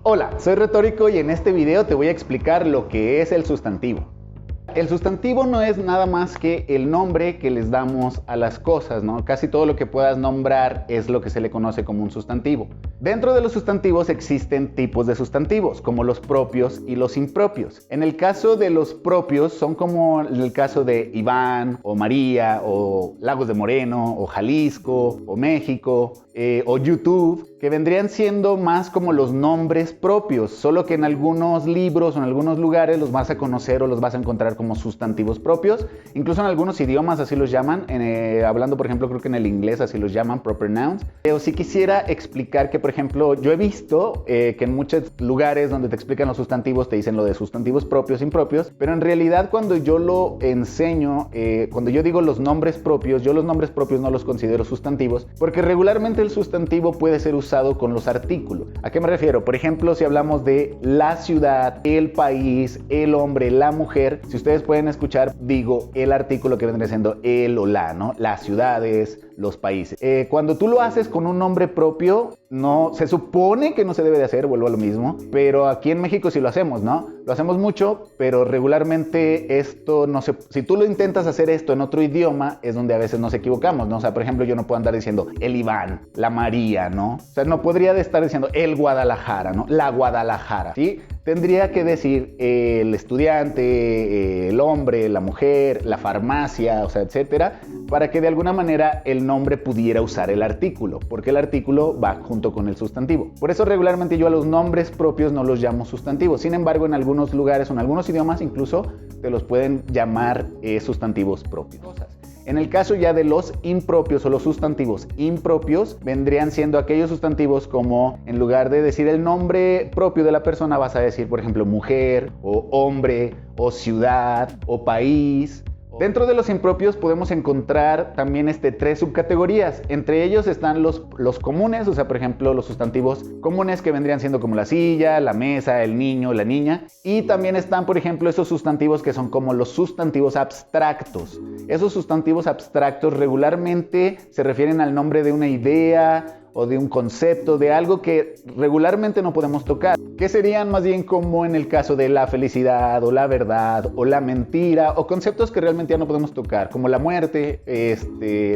Hola, soy Retórico y en este video te voy a explicar lo que es el sustantivo. El sustantivo no es nada más que el nombre que les damos a las cosas, ¿no? Casi todo lo que puedas nombrar es lo que se le conoce como un sustantivo. Dentro de los sustantivos existen tipos de sustantivos, como los propios y los impropios. En el caso de los propios, son como en el caso de Iván, o María, o Lagos de Moreno, o Jalisco, o México, o YouTube, que vendrían siendo más como los nombres propios, solo que en algunos libros o en algunos lugares los vas a conocer o los vas a encontrar como sustantivos propios. Incluso en algunos idiomas así los llaman, hablando por ejemplo creo que en el inglés así los llaman, proper nouns. Pero sí quisiera explicar que por ejemplo yo he visto que en muchos lugares donde te explican los sustantivos te dicen lo de sustantivos propios, impropios, pero en realidad cuando yo lo enseño, cuando yo digo los nombres propios, yo los nombres propios no los considero sustantivos, porque regularmente el sustantivo puede ser usado con los artículos. ¿A qué me refiero? Por ejemplo, si hablamos de la ciudad, el país, el hombre, la mujer, si ustedes pueden escuchar, digo el artículo que vendría siendo el o la, ¿no? Las ciudades, los países. Cuando tú lo haces con un nombre propio, no, se supone que no se debe de hacer, vuelvo a lo mismo, pero aquí en México sí lo hacemos, ¿no? Lo hacemos mucho, pero regularmente esto no se... Si tú lo intentas hacer esto en otro idioma, es donde a veces nos equivocamos, ¿no? O sea, por ejemplo, yo no puedo andar diciendo el Iván, la María, ¿no? O sea, no podría estar diciendo el Guadalajara, ¿no? La Guadalajara, ¿sí? Tendría que decir el estudiante, el hombre, la mujer, la farmacia, o sea, etcétera, para que de alguna manera el nombre pudiera usar el artículo, porque el artículo va junto con el sustantivo. Por eso regularmente yo a los nombres propios no los llamo sustantivos. Sin embargo, en algunos lugares o en algunos idiomas incluso te los pueden llamar sustantivos propios. En el caso ya de los impropios o los sustantivos impropios, vendrían siendo aquellos sustantivos como en lugar de decir el nombre propio de la persona vas a decir, por ejemplo, mujer o hombre o ciudad o país. Dentro de los impropios podemos encontrar también tres subcategorías. Entre ellos están los comunes, o sea, por ejemplo, los sustantivos comunes que vendrían siendo como la silla, la mesa, el niño, la niña. Y también están, por ejemplo, esos sustantivos que son como los sustantivos abstractos. Esos sustantivos abstractos regularmente se refieren al nombre de una idea o de un concepto, de algo que regularmente no podemos tocar, que serían más bien como en el caso de la felicidad o la verdad o la mentira, o conceptos que realmente ya no podemos tocar, como la muerte,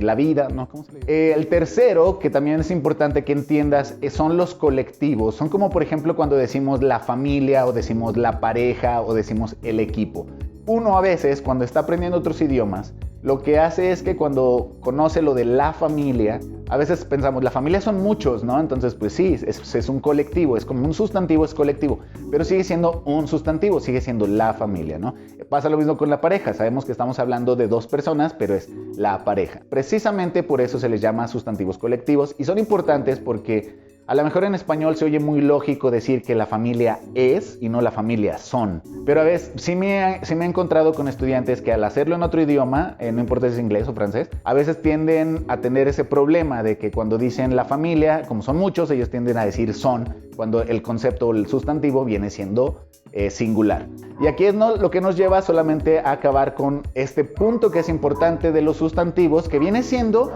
la vida, ¿no? ¿Cómo se le dice? El tercero, que también es importante que entiendas, son los colectivos. Son como por ejemplo cuando decimos la familia o decimos la pareja o decimos el equipo. Uno a veces cuando está aprendiendo otros idiomas, lo que hace es que cuando conoce lo de la familia, a veces pensamos, la familia son muchos, ¿no? Entonces, pues sí, es un colectivo, es como un sustantivo, es colectivo, pero sigue siendo un sustantivo, sigue siendo la familia, ¿no? Pasa lo mismo con la pareja, sabemos que estamos hablando de dos personas, pero es la pareja. Precisamente por eso se les llama sustantivos colectivos y son importantes porque a lo mejor en español se oye muy lógico decir que la familia es y no la familia son. Pero a veces sí me he encontrado con estudiantes que al hacerlo en otro idioma, no importa si es inglés o francés, a veces tienden a tener ese problema de que cuando dicen la familia, como son muchos, ellos tienden a decir son, cuando el concepto o el sustantivo viene siendo singular. Y aquí es lo que nos lleva solamente a acabar con este punto que es importante de los sustantivos, que viene siendo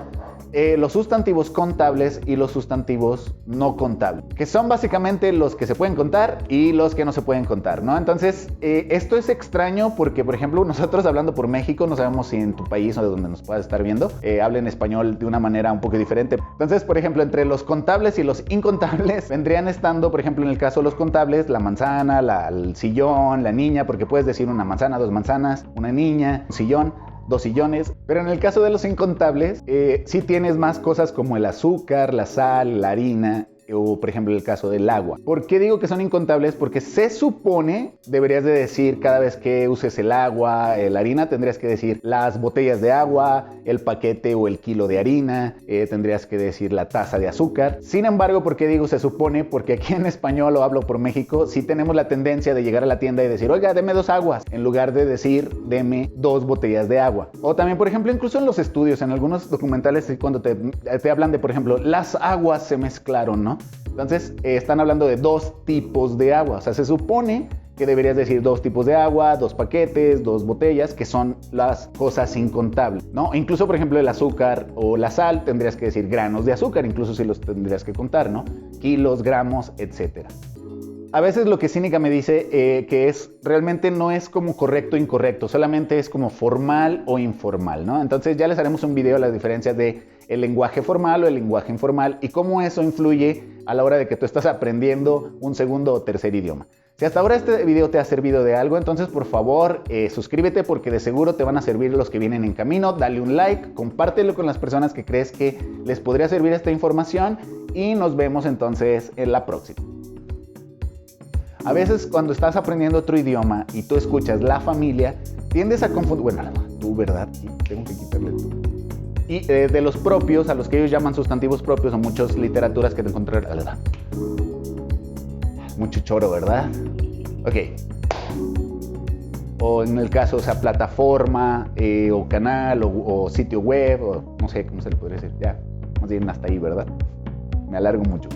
los sustantivos contables y los sustantivos no contables, que son básicamente los que se pueden contar y los que no se pueden contar, ¿no? Entonces, esto es extraño porque, por ejemplo, nosotros hablando por México, no sabemos si en tu país o de donde nos puedas estar viendo, hablen español de una manera un poco diferente. Entonces, por ejemplo, entre los contables y los incontables vendrían estando, por ejemplo, en el caso de los contables, la manzana, el sillón, la niña, porque puedes decir una manzana, dos manzanas, una niña, un sillón, dos sillones, pero en el caso de los incontables, sí tienes más cosas como el azúcar, la sal, la harina, o por ejemplo el caso del agua. ¿Por qué digo que son incontables? Porque se supone, deberías de decir cada vez que uses el agua, la harina, tendrías que decir las botellas de agua, el paquete o el kilo de harina, tendrías que decir la taza de azúcar. Sin embargo, ¿por qué digo se supone? Porque aquí en español, o hablo por México, sí tenemos la tendencia de llegar a la tienda y decir, oiga, deme 2 aguas, en lugar de decir, deme 2 botellas de agua. O también, por ejemplo, incluso en los estudios, en algunos documentales, cuando te hablan de, por ejemplo, las aguas se mezclaron, ¿no? Entonces, están hablando de 2 tipos de agua. O sea, se supone que deberías decir 2 tipos de agua, 2 paquetes, 2 botellas, que son las cosas incontables, ¿no? Incluso, por ejemplo, el azúcar o la sal, tendrías que decir granos de azúcar, incluso si los tendrías que contar, ¿no? Kilos, gramos, etcétera. A veces lo que Cínica me dice que es realmente no es como correcto o incorrecto, solamente es como formal o informal, ¿no? Entonces ya les haremos un video a las diferencias de el lenguaje formal o el lenguaje informal y cómo eso influye a la hora de que tú estás aprendiendo un segundo o tercer idioma. Si hasta ahora este video te ha servido de algo, entonces por favor suscríbete porque de seguro te van a servir los que vienen en camino. Dale un like, compártelo con las personas que crees que les podría servir esta información y nos vemos entonces en la próxima. A veces cuando estás aprendiendo otro idioma y tú escuchas la familia, tiendes a confundir, bueno, tú, ¿verdad? Tengo que quitarle tú. Y de los propios, a los que ellos llaman sustantivos propios o muchas literaturas que te encontrarás. Mucho choro, ¿verdad? Ok. O en el caso, o sea, plataforma, o canal, o sitio web, o no sé cómo se le podría decir. Ya, más bien hasta ahí, ¿verdad? Me alargo mucho.